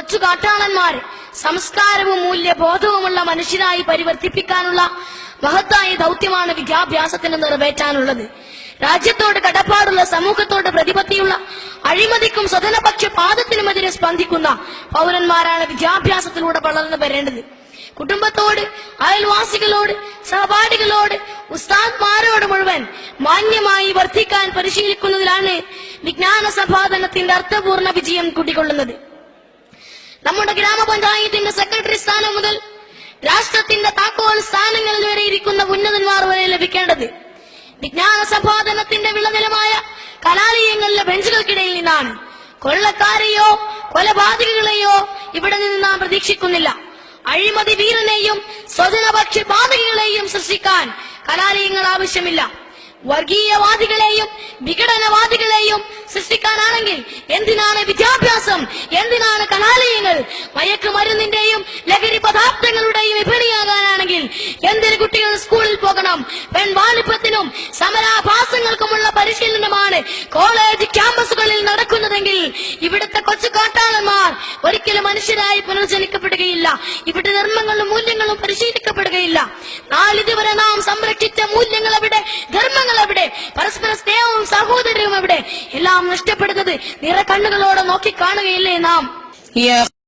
കൊച്ചു കാട്ടാളന്മാർ സംസ്കാരവും മൂല്യബോധവുമുള്ള മനുഷ്യരായി പരിവർത്തിപ്പിക്കാനുള്ള മഹത്തായ ദൗത്യമാണ് വിദ്യാഭ്യാസത്തിന് നിറവേറ്റാനുള്ളത്. രാജ്യത്തോട് കടപ്പാടുള്ള, സമൂഹത്തോട് പ്രതിപത്തിയുള്ള, അഴിമതിക്കും സ്വജനപക്ഷപാതത്തിനുമെതിരെ സ്പന്ദിക്കുന്ന പൗരന്മാരാണ് വിദ്യാഭ്യാസത്തിലൂടെ വളർന്നു വരേണ്ടത്. കുടുംബത്തോട്, അയൽവാസികളോട്, സഹപാഠികളോട്, ഉസ്താദ്മാരോട് മുഴുവൻ മാന്യമായി വർത്തിക്കാൻ പരിശീലിക്കുന്നതിലാണ് വിജ്ഞാന സമ്പാദനത്തിന്റെ അർത്ഥപൂർണ്ണ വിജയം കുടികൊള്ളുന്നത്. നമ്മുടെ ഗ്രാമപഞ്ചായത്തിന്റെ സെക്രട്ടറി സ്ഥാനം മുതൽ രാഷ്ട്രത്തിന്റെ താക്കോൽ സ്ഥാനങ്ങളിൽ വരെ ഇരിക്കുന്ന ഉന്നതന്മാർ വരെ ലഭിക്കേണ്ടത് വിജ്ഞാന സമ്പാദനത്തിന്റെ വിളനിലമായ കലാലയങ്ങളിലെ ബെഞ്ചുകൾക്കിടയിൽ നിന്നാണ്. കൊള്ളക്കാരെയോ കൊലപാതകികളെയോ ഇവിടെ നിന്ന് നാം പ്രതീക്ഷിക്കുന്നില്ല. അഴിമതി വീരനെയും സ്വജനപക്ഷപാതകികളെയും സൃഷ്ടിക്കാൻ കലാലയങ്ങൾ ആവശ്യമില്ല. വർഗീയവാദികളെയും വിഘടനവാദികളെയും സൃഷ്ടിക്കാനാണെങ്കിൽ എന്തിനാണ് വിദ്യാഭ്യാസം, എന്തിനാണ് കലാലയങ്ങൾ? മയക്കുമരുന്നിന്റെയും ലഹരി പദാർത്ഥങ്ങളുടെയും വിപണിയാകാനാണെങ്കിൽ എന്തിന് കുട്ടികൾ സ്കൂളിൽ പോകണം? പെൺവാണിഭത്തിനും സമരാഭാസങ്ങൾക്കുമുള്ള പരിശീലനമാണ് കോളേജ് ക്യാമ്പസുകളിൽ നടക്കുന്നതെങ്കിൽ ഇവിടുത്തെ കൊച്ചു കാട്ടാളന്മാർ ഒരിക്കലും മനുഷ്യരായി പുനർജനിക്കപ്പെടുകയില്ല. ഇവിടെ ധർമ്മങ്ങളും മൂല്യങ്ങളും പരിശീലിക്കപ്പെടുകയില്ല. നാളിതുവരെ നാം സംരക്ഷിച്ച മൂല്യങ്ങൾ എവിടെ? ധർമ്മങ്ങൾ എവിടെ? പരസ്പര സ്നേഹവും സഹോദര്യവും എവിടെ? എല്ലാം നഷ്ടപ്പെടുന്നത് നിറ കണ്ണുകളോടെ നോക്കി കാണുകയില്ലേ നാം?